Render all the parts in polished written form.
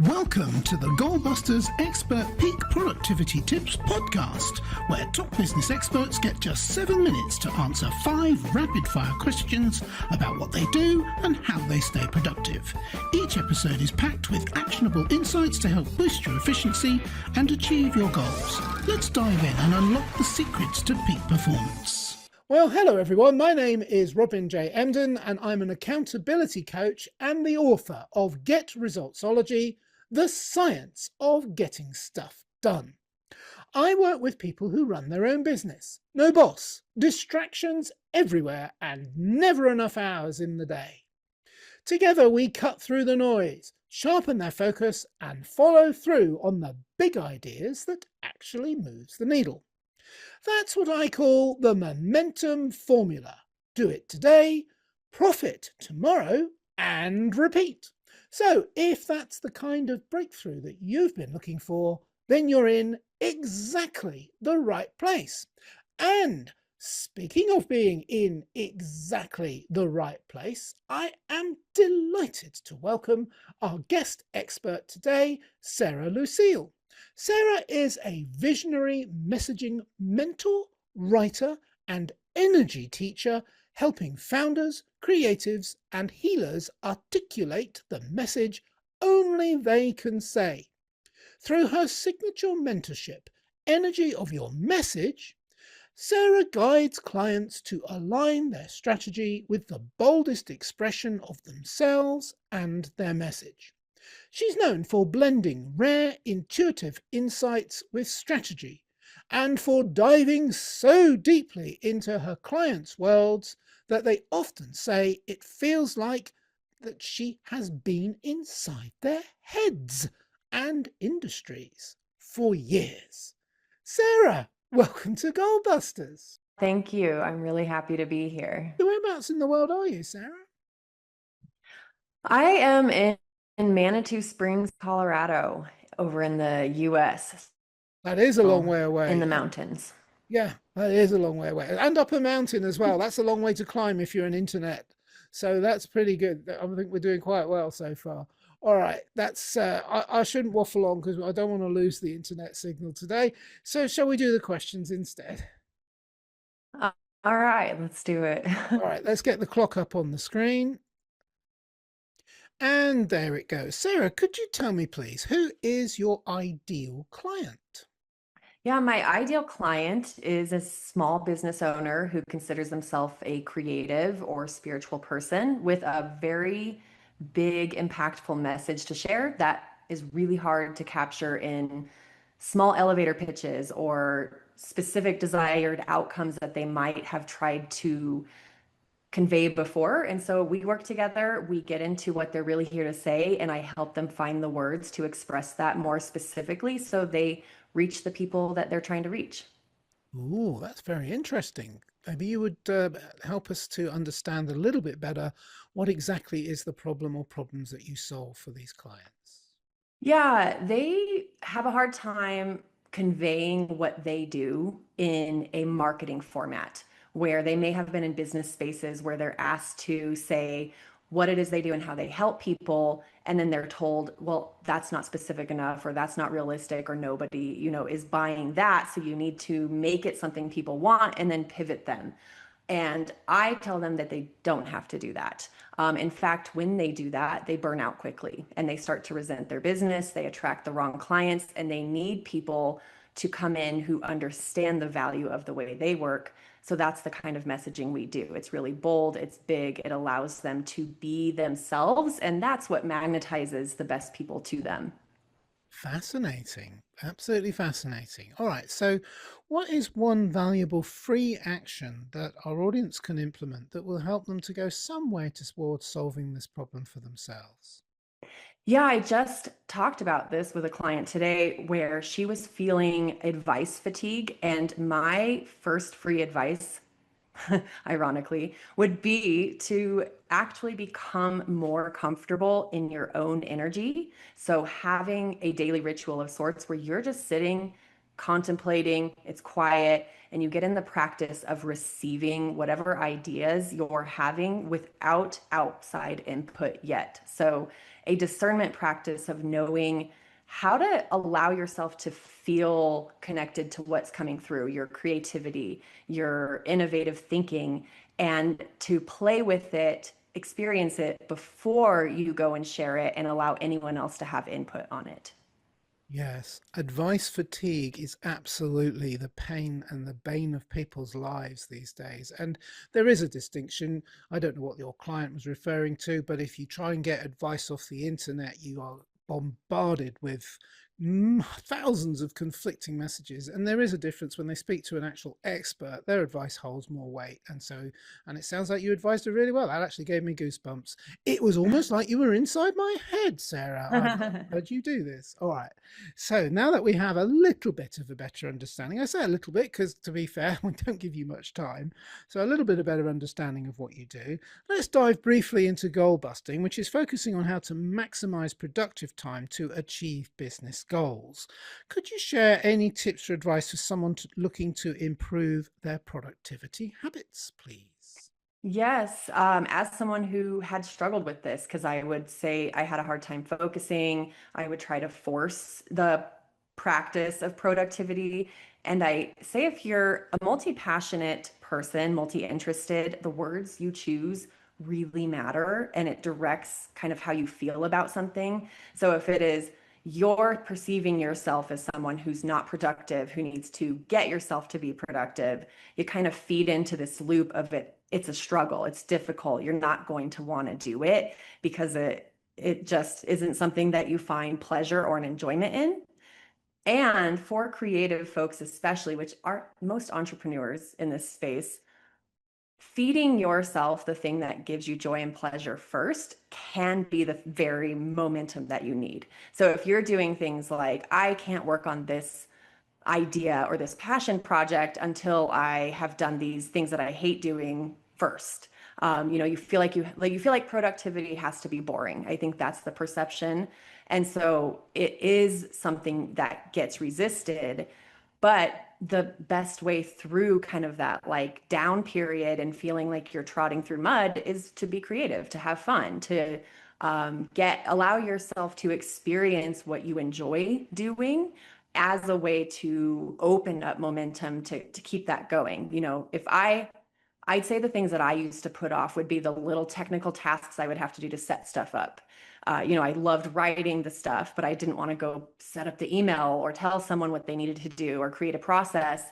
Welcome to the Goalbusters Expert Peak Productivity Tips podcast, where top business experts get just 7 minutes to answer 5 rapid-fire questions about what they do and how they stay productive. Each episode is packed with actionable insights to help boost your efficiency and achieve your goals. Let's dive in and unlock the secrets to peak performance. Well, hello everyone. My name is Robin J. Emden, and I'm an accountability coach and the author of Get Resultsology, the science of getting stuff done. I work with people who run their own business. No boss, distractions everywhere, and never enough hours in the day. Together we cut through the noise, sharpen their focus, and follow through on the big ideas that actually moves the needle. That's what I call the momentum formula. Do it today, profit tomorrow, and repeat. So if that's the kind of breakthrough that you've been looking for, then you're in exactly the right place. And speaking of being in exactly the right place, I am delighted to welcome our guest expert today, Sarah Lucille. Sarah is a visionary messaging mentor, writer, and energy teacher, helping founders, creatives, and healers articulate the message only they can say. Through her signature mentorship, Energy of Your Message, Sarah guides clients to align their strategy with the boldest expression of themselves and their message. She's known for blending rare, intuitive insights with strategy, and for diving so deeply into her clients' worlds that they often say it feels like that she has been inside their heads and industries for years. Sarah, welcome to Goalbusters. Thank you. I'm really happy to be here. Whereabouts in the world are you, Sarah? I am in Manitou Springs, Colorado, over in the US. That is a long way away. In the mountains. Yeah, that is a long way away. And up a mountain as well. That's a long way to climb if you're on internet. So that's pretty good. I think we're doing quite well so far. All right, that's I shouldn't waffle on because I don't want to lose the internet signal today. So shall we do the questions instead? All right, let's do it. All right, let's get the clock up on the screen. And there it goes. Sarah, could you tell me, please, who is your ideal client? Yeah, my ideal client is a small business owner who considers themselves a creative or spiritual person with a very big, impactful message to share that is really hard to capture in small elevator pitches or specific desired outcomes that they might have tried to convey before. And so we work together, we get into what they're really here to say, and I help them find the words to express that more specifically so they reach the people that they're trying to reach. Ooh, that's very interesting. Maybe you would help us to understand a little bit better what exactly is the problem or problems that you solve for these clients. Yeah, they have a hard time conveying what they do in a marketing format, where they may have been in business spaces where they're asked to say what it is they do and how they help people, and then they're told, well, that's not specific enough, or that's not realistic, or nobody, is buying that, so you need to make it something people want and then pivot them. And I tell them that they don't have to do that. In fact, when they do that, they burn out quickly and they start to resent their business. They attract the wrong clients, and they need people to come in who understand the value of the way they work. So that's the kind of messaging we do. It's really bold, it's big, it allows them to be themselves, and that's what magnetizes the best people to them. Fascinating. Absolutely fascinating. All right. So what is one valuable free action that our audience can implement that will help them to go some way towards solving this problem for themselves? Yeah, I just talked about this with a client today where she was feeling advice fatigue. And my first free advice, ironically, would be to actually become more comfortable in your own energy. So having a daily ritual of sorts where you're just sitting, contemplating, it's quiet, and you get in the practice of receiving whatever ideas you're having without outside input yet. So a discernment practice of knowing how to allow yourself to feel connected to what's coming through, your creativity, your innovative thinking, and to play with it, experience it before you go and share it and allow anyone else to have input on it. Yes, advice fatigue is absolutely the pain and the bane of people's lives these days. And there is a distinction. I don't know what your client was referring to, but if you try and get advice off the internet, you are bombarded with thousands of conflicting messages. And there is a difference when they speak to an actual expert. Their advice holds more weight. And it sounds like you advised her really well. That actually gave me goosebumps. It was almost like you were inside my head, Sarah. I've heard you do this. All right. So now that we have a little bit of a better understanding, I say a little bit because, to be fair, we don't give you much time. So a little bit of better understanding of what you do. Let's dive briefly into goal busting, which is focusing on how to maximize productive time to achieve business goals. Could you share any tips or advice for someone looking to improve their productivity habits, please? Yes, as someone who had struggled with this, because I would say I had a hard time focusing, I would try to force the practice of productivity. And I say if you're a multi-passionate person, multi-interested, the words you choose really matter and it directs kind of how you feel about something. So if it is you're perceiving yourself as someone who's not productive, who needs to get yourself to be productive, you kind of feed into this loop of it's a struggle, it's difficult, you're not going to want to do it because it just isn't something that you find pleasure or an enjoyment in. And for creative folks especially, which are most entrepreneurs in this space, feeding yourself the thing that gives you joy and pleasure first can be the very momentum that you need. So if you're doing things like, I can't work on this idea or this passion project until I have done these things that I hate doing first. You feel like productivity has to be boring. I think that's the perception. And so it is something that gets resisted. But the best way through kind of that like down period and feeling like you're trotting through mud is to be creative, to have fun, to allow yourself to experience what you enjoy doing as a way to open up momentum to keep that going. If I'd say the things that I used to put off would be the little technical tasks I would have to do to set stuff up. I loved writing the stuff, but I didn't want to go set up the email or tell someone what they needed to do or create a process.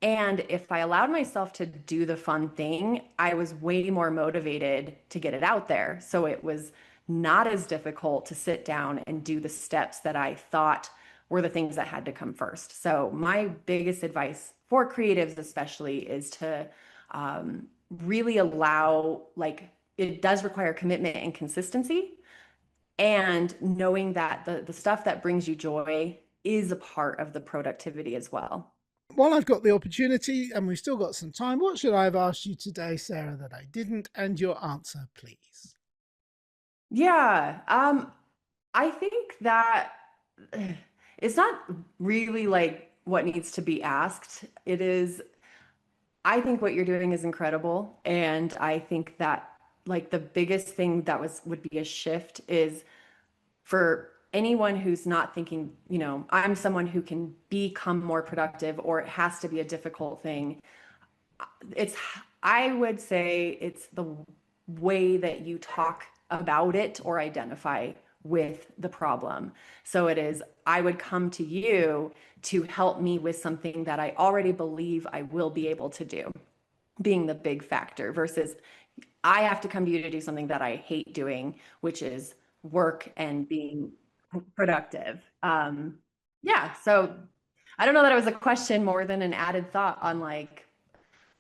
And if I allowed myself to do the fun thing, I was way more motivated to get it out there. So it was not as difficult to sit down and do the steps that I thought were the things that had to come first. So my biggest advice for creatives especially is to really allow, like, it does require commitment and consistency, and knowing that the stuff that brings you joy is a part of the productivity as well. While I've got the opportunity and we've still got some time, what should I have asked you today, Sarah, that I didn't? And your answer, please. Yeah, I think that it's not really like what needs to be asked. It is, I think what you're doing is incredible. And I think that like the biggest thing that would be a shift is for anyone who's not thinking, I'm someone who can become more productive or it has to be a difficult thing. I would say it's the way that you talk about it or identify with the problem. So it is, I would come to you to help me with something that I already believe I will be able to do, being the big factor, versus I have to come to you to do something that I hate doing, which is work and being productive. Yeah. So I don't know that it was a question more than an added thought on like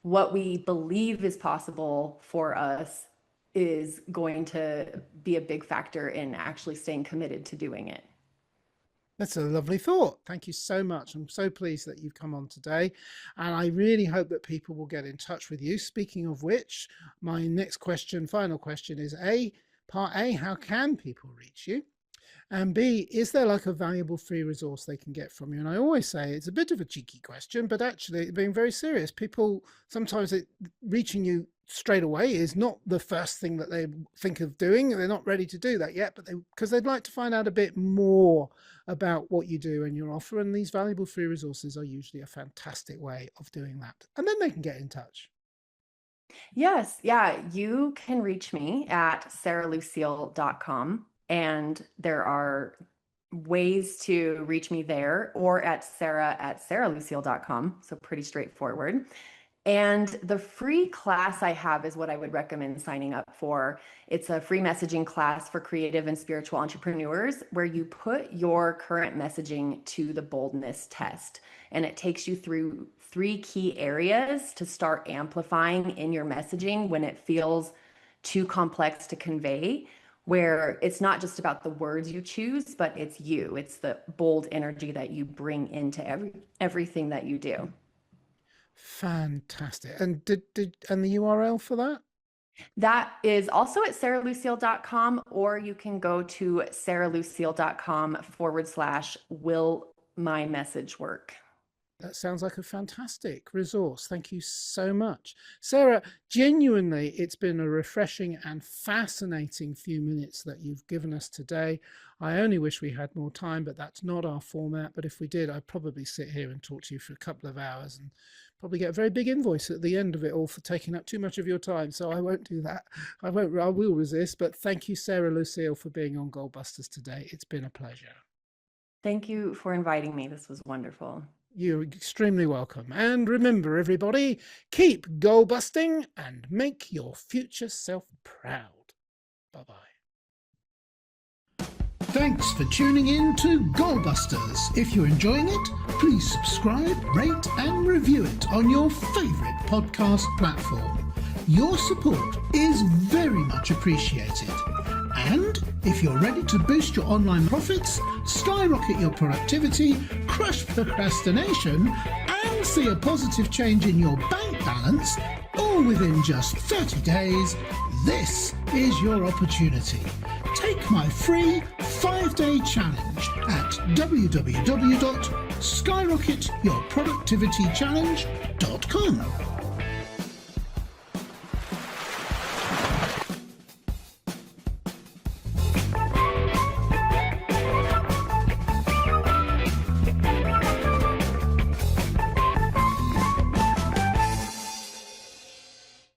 what we believe is possible for us is going to be a big factor in actually staying committed to doing it. That's a lovely thought. Thank you so much. I'm so pleased that you've come on today. And I really hope that people will get in touch with you. Speaking of which, my next question, final question is part A, how can people reach you? And B, is there like a valuable free resource they can get from you? And I always say it's a bit of a cheeky question, but actually being very serious, people sometimes reaching you straight away is not the first thing that they think of doing. They're not ready to do that yet, but because they'd like to find out a bit more about what you do and your offer. And these valuable free resources are usually a fantastic way of doing that. And then they can get in touch. Yes. Yeah. You can reach me at sarahlucille.com. And there are ways to reach me there, or at sarah@sarahlucille.com. So pretty straightforward. And the free class I have is what I would recommend signing up for. It's a free messaging class for creative and spiritual entrepreneurs where you put your current messaging to the boldness test. And it takes you through 3 key areas to start amplifying in your messaging when it feels too complex to convey, where it's not just about the words you choose, but it's you. It's the bold energy that you bring into everything that you do. Fantastic. And and the URL for that? That is also at sarahlucille.com, or you can go to sarahlucille.com/will my message work. That sounds like a fantastic resource. Thank you so much. Sarah, genuinely, it's been a refreshing and fascinating few minutes that you've given us today. I only wish we had more time, but that's not our format. But if we did, I'd probably sit here and talk to you for a couple of hours and probably get a very big invoice at the end of it all for taking up too much of your time. So I won't do that. I will resist. But thank you, Sarah Lucille, for being on Goldbusters today. It's been a pleasure. Thank you for inviting me. This was wonderful. You're extremely welcome. And remember, everybody, keep goal busting and make your future self proud. Bye-bye. Thanks for tuning in to Goalbusters. If you're enjoying it, please subscribe, rate and review it on your favourite podcast platform. Your support is very much appreciated. And if you're ready to boost your online profits, skyrocket your productivity, crush procrastination, and see a positive change in your bank balance, all within just 30 days, this is your opportunity. Take my free 5-day challenge at www.skyrocketyourproductivitychallenge.com.